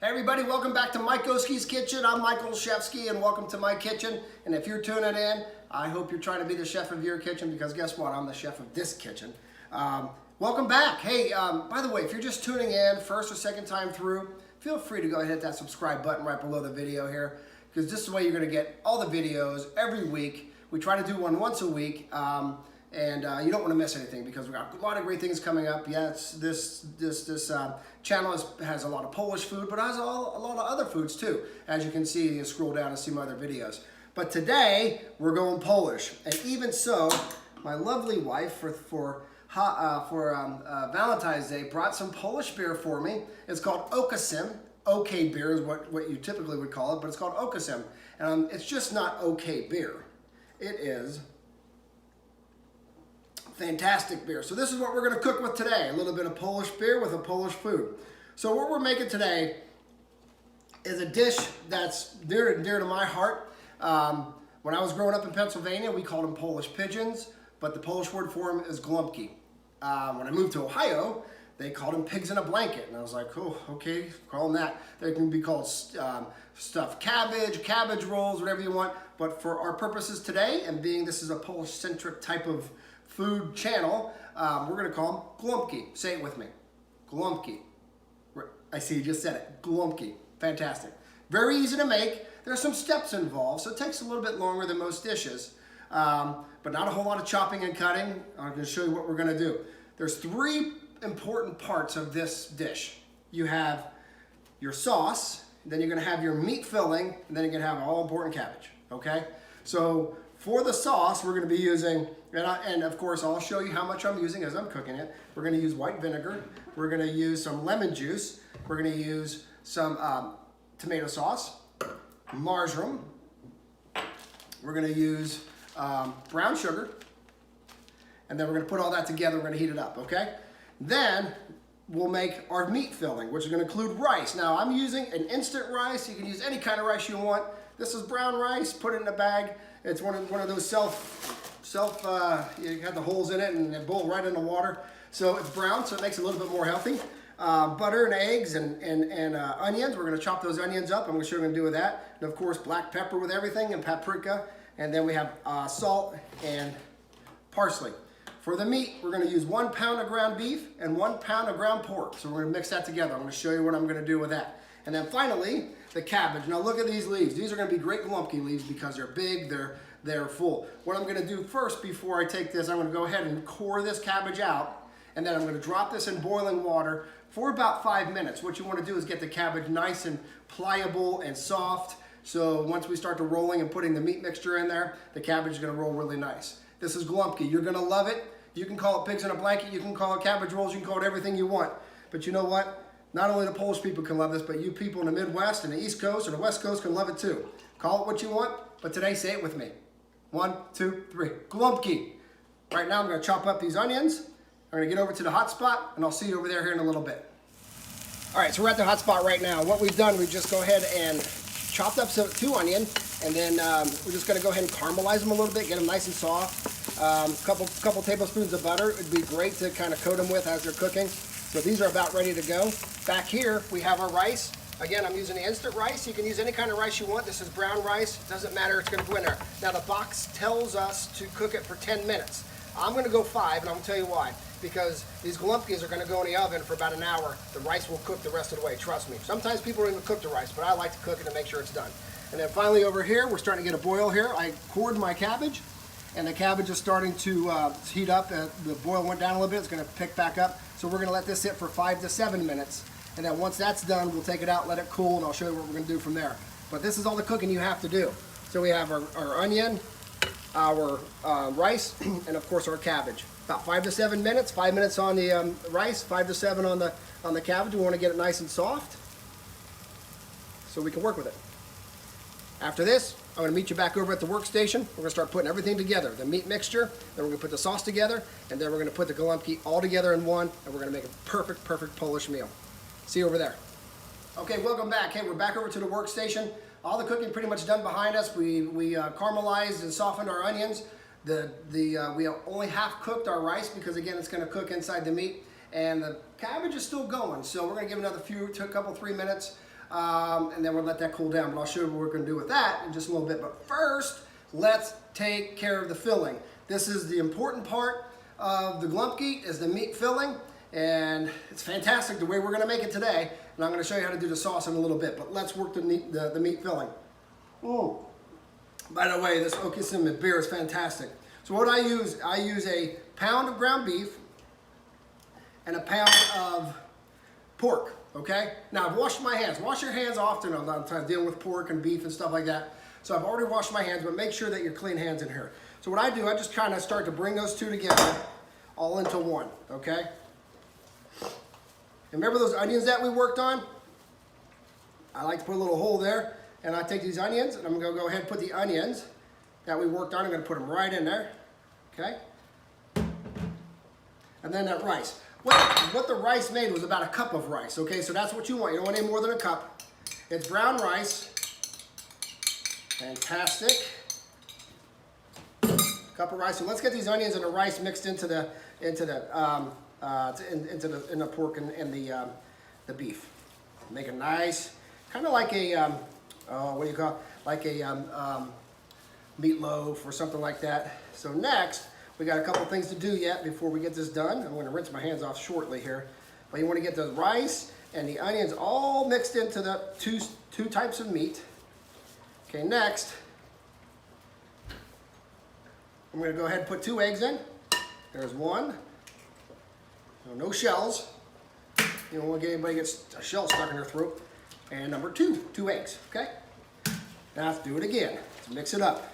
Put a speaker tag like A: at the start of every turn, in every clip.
A: Hey everybody, welcome back to Mike Oski's Kitchen. I'm Mike Olszewski and welcome to my kitchen. And if you're tuning in, I hope you're trying to be the chef of your kitchen because guess what? I'm the chef of this kitchen. Welcome back. Hey, by the way, if you're just tuning in first or second time through, feel free to go ahead and hit that subscribe button right below the video here because this is the way you're going to get all the videos every week. We try to do one once a week. And you don't want to miss anything because we've got a lot of great things coming up. Yes, this channel has a lot of Polish food, but has a lot of other foods too. As you can see, you scroll down and see my other videos. But today, we're going Polish. And even so, my lovely wife for Valentine's Day brought some Polish beer for me. It's called Okasym. OK beer is what you typically would call it, but it's called Okasym. And it's just not OK beer. It is fantastic beer. So this is what we're going to cook with today. A little bit of Polish beer with a Polish food. So what we're making today is a dish that's dear to my heart. When I was growing up in Pennsylvania, we called them Polish pigeons, but the Polish word for them is Golumpki. When I moved to Ohio, they called them pigs in a blanket. And I was like, oh, okay, call them that. They can be called stuffed cabbage, cabbage rolls, whatever you want. But for our purposes today, and being this is a Polish-centric type of food channel, we're going to call them Golumpki. Say it with me. Golumpki. I see you just said it. Golumpki. Fantastic. Very easy to make. There's some steps involved, so it takes a little bit longer than most dishes. But not a whole lot of chopping and cutting. I'm going to show you what we're going to do. There's three important parts of this dish. You have your sauce, then you're going to have your meat filling, and then you're going to have all important cabbage. Okay? So for the sauce, we're going to be using, and of course I'll show you how much I'm using as I'm cooking it. We're going to use white vinegar. We're going to use some lemon juice. We're going to use some tomato sauce, marjoram. We're going to use brown sugar. And then we're going to put all that together. We're going to heat it up, okay? Then we'll make our meat filling, which is going to include rice. Now I'm using an instant rice. You can use any kind of rice you want. This is brown rice. Put it in a bag. It's one of those you have the holes in it and they boil right in the water. So it's brown, so it makes it a little bit more healthy. Butter and eggs and onions. We're going to chop those onions up. I'm going to show you what I'm going to do with that. And of course, black pepper with everything and paprika. And then we have salt and parsley. For the meat, we're going to use 1 pound of ground beef and 1 pound of ground pork. So we're going to mix that together. I'm going to show you what I'm going to do with that. And then finally, the cabbage. Now look at these leaves. These are going to be great Golumpki leaves because they're big, they're full. What I'm going to do first before I take this, I'm going to go ahead and core this cabbage out. And then I'm going to drop this in boiling water for about 5 minutes. What you want to do is get the cabbage nice and pliable and soft. So once we start to rolling and putting the meat mixture in there, the cabbage is going to roll really nice. This is Golumpki. You're going to love it. You can call it pigs in a blanket. You can call it cabbage rolls. You can call it everything you want. But you know what? Not only the Polish people can love this, but you people in the Midwest and the East Coast or the West Coast can love it too. Call it what you want, but today say it with me. 1, 2, 3. Golumpki. Right now I'm going to chop up these onions. I'm going to get over to the hot spot, and I'll see you over there here in a little bit. All right, so we're at the hot spot right now. What we've done, we just go ahead and chopped up 2 onions, and then we're just going to go ahead and caramelize them a little bit, get them nice and soft. Couple tablespoons of butter. It'd be great to kind of coat them with as they're cooking. So these are about ready to go. Back here, we have our rice. Again, I'm using the instant rice. You can use any kind of rice you want. This is brown rice. It doesn't matter. It's going to go in there. Now, the box tells us to cook it for 10 minutes. I'm going to go 5, and I'm going to tell you why. Because these Golumpkis are going to go in the oven for about an hour. The rice will cook the rest of the way. Trust me. Sometimes people don't even cook the rice, but I like to cook it and make sure it's done. And then finally over here, we're starting to get a boil here. I cored my cabbage, and the cabbage is starting to heat up. The boil went down a little bit. It's going to pick back up. So we're going to let this sit for 5 to 7 minutes. And then once that's done, we'll take it out, let it cool, and I'll show you what we're going to do from there. But this is all the cooking you have to do. So we have our onion, our rice, and of course our cabbage. About 5 to 7 minutes. 5 minutes on the rice, 5 to 7 on the cabbage. We want to get it nice and soft so we can work with it. After this, I'm going to meet you back over at the workstation. We're going to start putting everything together. The meat mixture, then we're going to put the sauce together, and then we're going to put the Golumpki all together in one, and we're going to make a perfect Polish meal. See you over there. Okay, welcome back. Hey, we're back over to the workstation. All the cooking pretty much done behind us. We caramelized and softened our onions. We only half cooked our rice because again it's going to cook inside the meat, and the cabbage is still going. So we're going to give it another couple 3 minutes. and then we'll let that cool down. But I'll show you what we're gonna do with that in just a little bit. But first, let's take care of the filling. This is the important part of the Golumpki, is the meat filling. And it's fantastic the way we're gonna make it today. And I'm gonna show you how to do the sauce in a little bit. But let's work the meat filling. Ooh. By the way, this Oski cinnamon beer is fantastic. So what I use a pound of ground beef and a pound of pork, okay? Now I've washed my hands. Wash your hands often on dealing with pork and beef and stuff like that. So I've already washed my hands, but make sure that you're clean hands in here. So what I do, I just kind of start to bring those two together all into one, okay? And remember those onions that we worked on? I like to put a little hole there, and I take these onions, and I'm gonna go ahead and put the onions that we worked on, I'm gonna put them right in there, okay? And then that rice. What the rice made was about a cup of rice, okay? So that's what you want. You don't want any more than a cup. It's brown rice. Fantastic. Cup of rice. So let's get these onions and the rice mixed into the pork and the beef. Make it nice, kind of like a what do you call it? Like a meatloaf or something like that. So next, we got a couple things to do yet before we get this done. I'm going to rinse my hands off shortly here. But you want to get the rice and the onions all mixed into the two types of meat. Okay, next, I'm going to go ahead and put 2 eggs in. There's one. No shells. You don't want to get anybody get a shell stuck in their throat. And number 2 eggs, okay? Now let's do it again. Let's mix it up.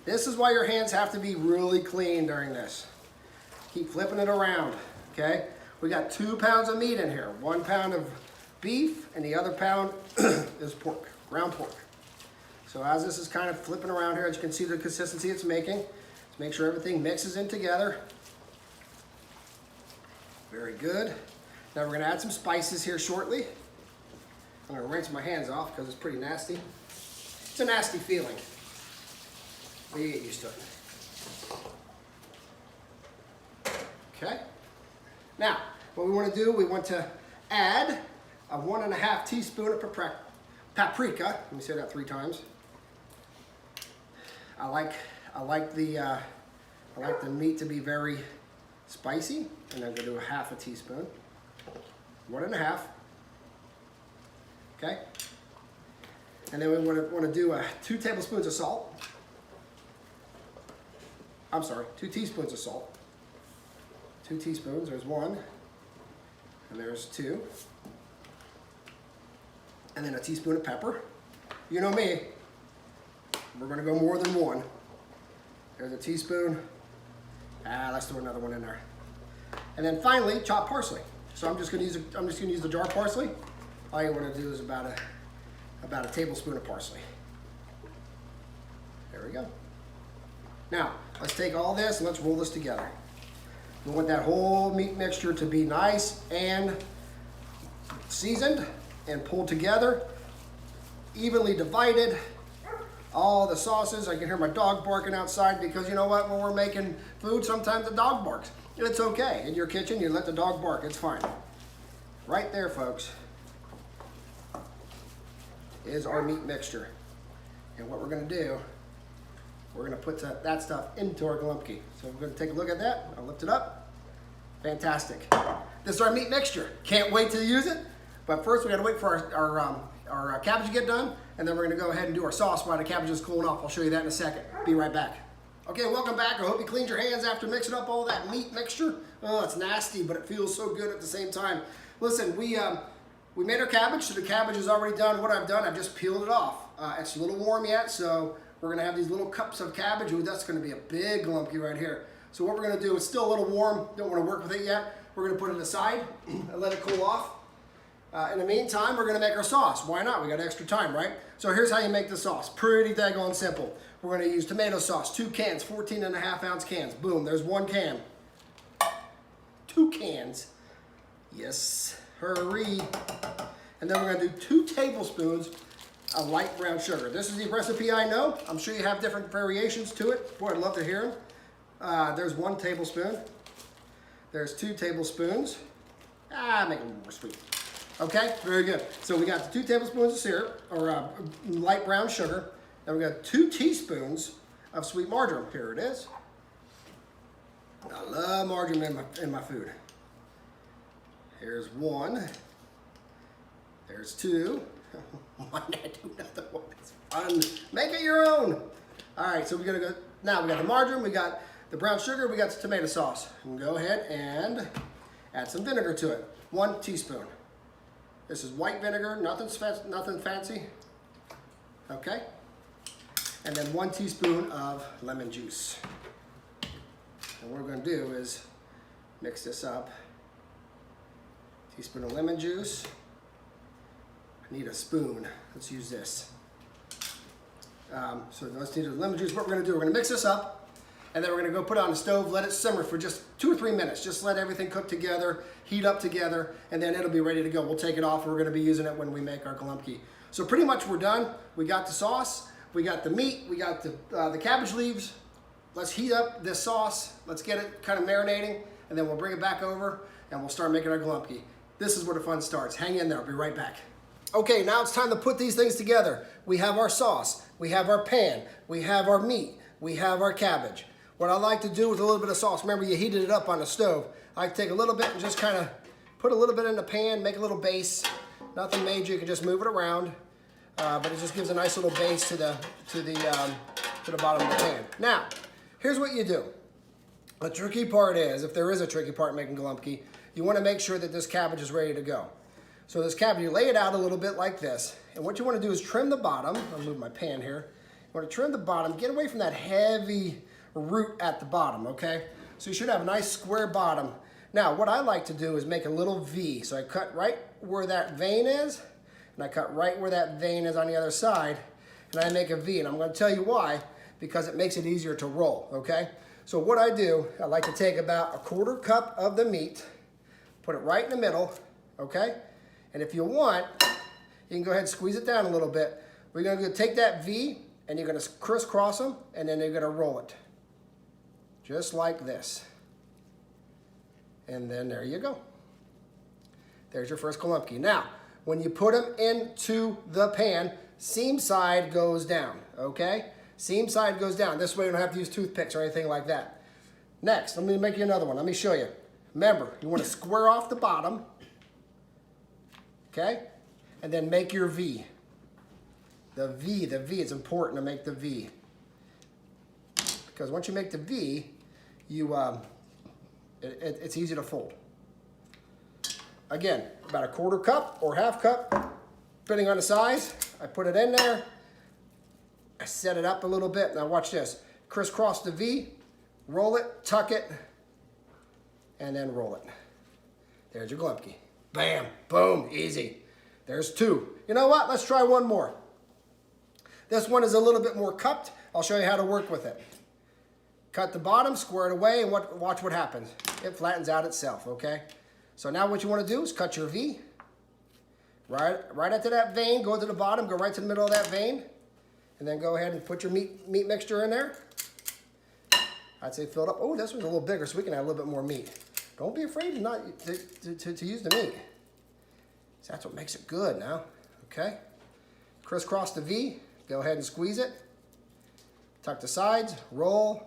A: This is why your hands have to be really clean during this. Keep flipping it around, okay? We got 2 pounds of meat in here. 1 pound of beef and the other pound is pork, ground pork. So as this is kind of flipping around here, as you can see the consistency it's making, let's make sure everything mixes in together. Very good. Now we're going to add some spices here shortly. I'm going to rinse my hands off because it's pretty nasty. It's a nasty feeling. But you get used to it. Okay. Now, what we want to do, we want to add a 1.5 teaspoon of paprika. Let me say that 3 times. I like the meat to be very spicy, and I'm going to do a 1/2 teaspoon. 1.5. Okay. And then we want to do 2 tablespoons of salt. I'm sorry, 2 teaspoons of salt. 2 teaspoons, there's 1, and there's 2. And then a teaspoon of pepper. You know me, we're gonna go more than 1. There's a teaspoon. Let's throw another one in there. And then finally, chopped parsley. So I'm just gonna use the jar parsley. All you wanna do is about a tablespoon of parsley. There we go. Now, let's take all this and let's roll this together. We want that whole meat mixture to be nice and seasoned and pulled together, evenly divided. All the sauces, I can hear my dog barking outside because you know what, when we're making food, sometimes the dog barks. It's okay. In your kitchen, you let the dog bark, it's fine. Right there, folks, is our meat mixture. And what we're gonna do, we're gonna put that stuff into our Golumpki. So we're gonna take a look at that. I'll lift it up. Fantastic. This is our meat mixture. Can't wait to use it. But first we gotta wait for our cabbage to get done, and then we're gonna go ahead and do our sauce while the cabbage is cooling off. I'll show you that in a second. Be right back. Okay, welcome back. I hope you cleaned your hands after mixing up all that meat mixture. Oh, it's nasty, but it feels so good at the same time. Listen, we made our cabbage, so the cabbage is already done. What I've done, I've just peeled it off. It's a little warm yet, so we're gonna have these little cups of cabbage. Ooh, that's gonna be a big Golumpki right here. So what we're gonna do, it's still a little warm, don't wanna work with it yet. We're gonna put it aside and let it cool off. In the meantime, we're gonna make our sauce. Why not? We got extra time, right? So here's how you make the sauce. Pretty daggone simple. We're gonna use tomato sauce, 2 cans, 14.5 ounce cans. Boom, there's 1 can. 2 cans. Yes, hurry. And then we're gonna do 2 tablespoons of light brown sugar. This is the recipe I know. I'm sure you have different variations to it. Boy, I'd love to hear them. There's 1 tablespoon. There's 2 tablespoons. Make them more sweet. Okay, very good. So we got the 2 tablespoons of syrup, or light brown sugar, and we got 2 teaspoons of sweet marjoram. Here it is. I love margarine in my food. Here's 1. There's 2. Why not do another one? It's fun. Make it your own. All right, so we're gonna go. Now we got the margarine, we got the brown sugar, we got the tomato sauce. We can go ahead and add some vinegar to it. 1 teaspoon. This is white vinegar, nothing fancy. Okay. And then 1 teaspoon of lemon juice. And what we're going to do is mix this up. Teaspoon of lemon juice. I need a spoon. Let's use this. So let's need the lemon juice. What we're going to do, we're going to mix this up. And then we're going to go put it on the stove, let it simmer for just 2 or 3 minutes. Just let everything cook together, heat up together, and then it'll be ready to go. We'll take it off, and we're going to be using it when we make our Golumpki. So pretty much we're done. We got the sauce, we got the meat, we got the cabbage leaves. Let's heat up this sauce. Let's get it kind of marinating, and then we'll bring it back over, and we'll start making our Golumpki. This is where the fun starts. Hang in there. I'll be right back. Okay, now it's time to put these things together. We have our sauce, we have our pan, we have our meat, we have our cabbage. What I like to do with a little bit of sauce, remember you heated it up on the stove. I take a little bit and just kind of put a little bit in the pan, make a little base. Nothing major, you can just move it around. But it just gives a nice little base to the bottom of the pan. Now, here's what you do. The tricky part is, if there is a tricky part making Golumpki, you want to make sure that this cabbage is ready to go. So this cabbage, you lay it out a little bit like this. And what you want to do is trim the bottom. I'll move my pan here. You want to trim the bottom, get away from that heavy root at the bottom, okay? So you should have a nice square bottom. Now, what I like to do is make a little V. So I cut right where that vein is, and I cut right where that vein is on the other side, and I make a V. And I'm going to tell you why, because it makes it easier to roll, okay? So what I do, I like to take about 1/4 cup of the meat, put it right in the middle, okay? And if you want, you can go ahead and squeeze it down a little bit. We're going to take that V, and you're going to crisscross them, and then you're going to roll it. Just like this. And then there you go. There's your first Golumpki. Now, when you put them into the pan, seam side goes down, okay? Seam side goes down. This way you don't have to use toothpicks or anything like that. Next, let me make you another one. Let me show you. Remember, you want to square off the bottom, okay? And then make your V. The V, it's important to make the V. Because once you make the V, it's easy to fold. Again, about 1/4 cup or 1/2 cup, depending on the size. I put it in there. I set it up a little bit. Now watch this. Crisscross the V, roll it, tuck it, and then roll it. There's your Golumpki. Bam, boom, easy. There's 2. You know what? Let's try one more. This one is a little bit more cupped. I'll show you how to work with it. Cut the bottom, square it away, and watch what happens. It flattens out itself, okay? So now what you want to do is cut your V. Right into that vein, go to the bottom, go right to the middle of that vein, and then go ahead and put your meat mixture in there. I'd say fill it up. Oh, this one's a little bigger, so we can add a little bit more meat. Don't be afraid to use the meat. So that's what makes it good now, okay? Crisscross the V, go ahead and squeeze it. Tuck the sides, roll,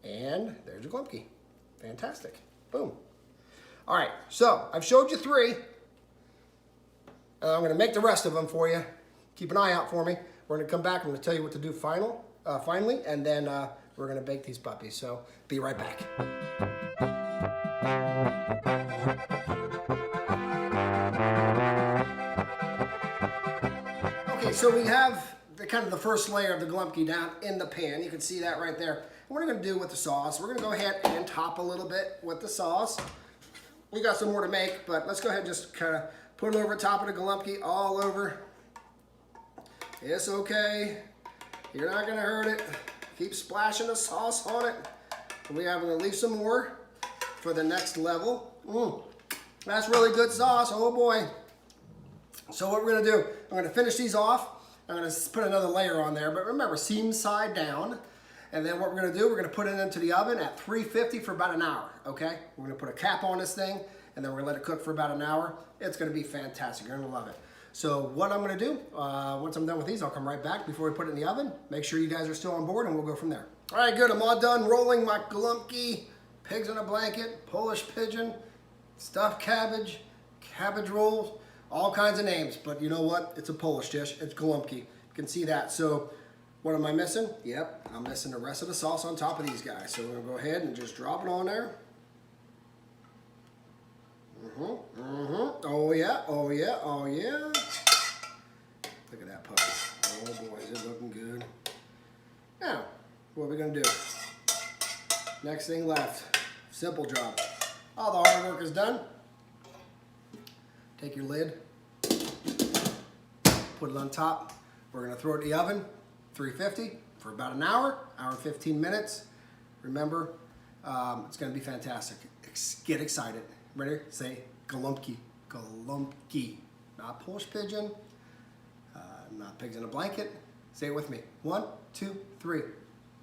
A: and there's your Golumpki. Fantastic. Boom. All right, so I've showed you 3. I'm going to make the rest of them for you. Keep an eye out for me. We're going to come back. I'm going to tell you what to do finally, and then we're going to bake these puppies. So be right back. Okay, so we have the first layer of the Golumpki down in the pan. You can see that right there. And what we're going to do with the sauce, we're going to go ahead and top a little bit with the sauce. We got some more to make, but let's go ahead and just kind of put it over top of the Golumpki all over. It's okay. You're not going to hurt it. Keep splashing the sauce on it. We are going to leave some more for the next level. That's really good sauce. Oh boy. So what we're going to do, I'm going to finish these off. I'm going to put another layer on there, but remember, seam side down. And then what we're going to do, we're going to put it into the oven at 350 for about an hour, okay? We're going to put a cap on this thing, and and then we're gonna let it cook for about an hour. It's gonna be fantastic, you're gonna love it. So what I'm gonna do, once I'm done with these, I'll come right back before we put it in the oven. Make sure you guys are still on board and we'll go from there. All right, good, I'm all done rolling my Golumpki, pigs in a blanket, Polish pigeon, stuffed cabbage, cabbage rolls, all kinds of names. But you know what? It's a Polish dish, it's Golumpki. You can see that. So what am I missing? Yep, I'm missing the rest of the sauce on top of these guys. So we're gonna go ahead and just drop it on there. Oh yeah, oh yeah, oh yeah. Look at that puppy. Oh boy, is it looking good. Now, what are we gonna do? Next thing left, simple job. All the hard work is done. Take your lid, put it on top. We're gonna throw it in the oven, 350 for about an hour and 15 minutes. Remember, it's gonna be fantastic. Get excited. Ready? Say Golumpki. Golumpki. Not Polish pigeon, not pigs in a blanket. Say it with me. 1, 2, 3.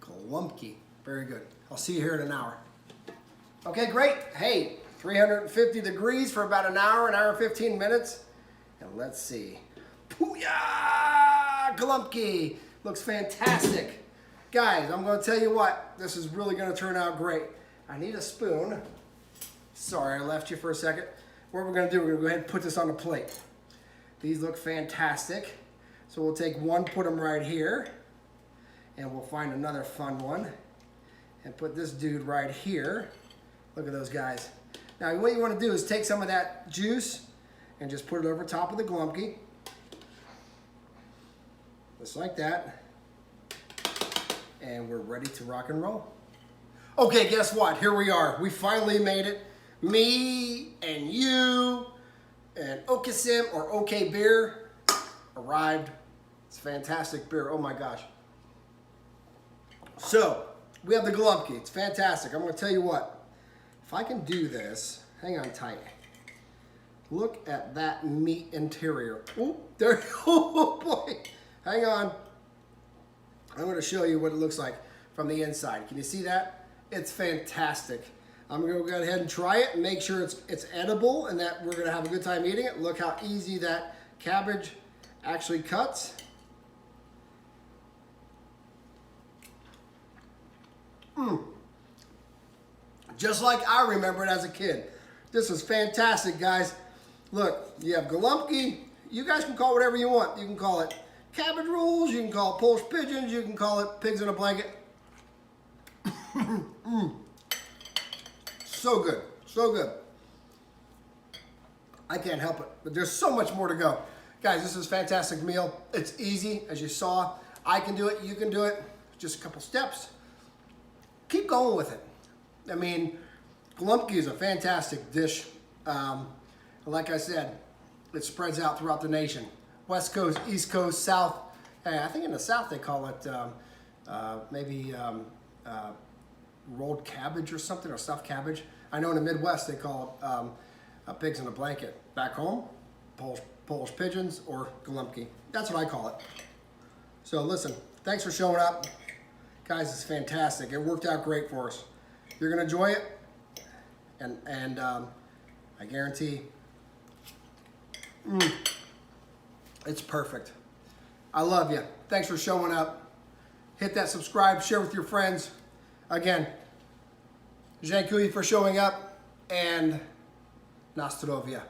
A: Golumpki. Very good. I'll see you here in an hour. Okay, great. Hey, 350 degrees for about an hour and 15 minutes. And let's see. Pooyah! Golumpki. Looks fantastic. Guys, I'm going to tell you what. This is really going to turn out great. I need a spoon. Sorry, I left you for a second. What we're going to do, we're going to go ahead and put this on a plate. These look fantastic. So we'll take one, put them right here. And we'll find another fun one. And put this dude right here. Look at those guys. Now what you want to do is take some of that juice and just put it over top of the Golumpki. Just like that. And we're ready to rock and roll. Okay, guess what? Here we are. We finally made it. Me and you and Okisim or OK Beer arrived. It's fantastic beer. Oh my gosh. So we have the Golumpki. It's fantastic. I'm going to tell you what. If I can do this, hang on tight. Look at that meat interior. Oh, there. Oh boy. Hang on. I'm going to show you what it looks like from the inside. Can you see that? It's fantastic. I'm going to go ahead and try it and make sure it's edible and that we're going to have a good time eating it. Look how easy that cabbage actually cuts. Just like I remember it as a kid. This is fantastic, guys. Look, you have Golumpki. You guys can call it whatever you want. You can call it cabbage rolls. You can call it Polish pigeons. You can call it pigs in a blanket. So good, so good. I can't help it, but there's so much more to go. Guys, this is a fantastic meal. It's easy, as you saw. I can do it, you can do it. Just a couple steps. Keep going with it. I mean, Golumpki is a fantastic dish. Like I said, it spreads out throughout the nation. West Coast, East Coast, South. I think in the South they call it maybe rolled cabbage or something, or stuffed cabbage. I know in the Midwest they call it pigs in a blanket. Back home, Polish pigeons or Golumpki. That's what I call it. So listen, thanks for showing up. Guys, it's fantastic. It worked out great for us. You're gonna enjoy it, and I guarantee it's perfect. I love you. Thanks for showing up. Hit that subscribe, share with your friends. Again, dziękuję for showing up, and na zdrowie.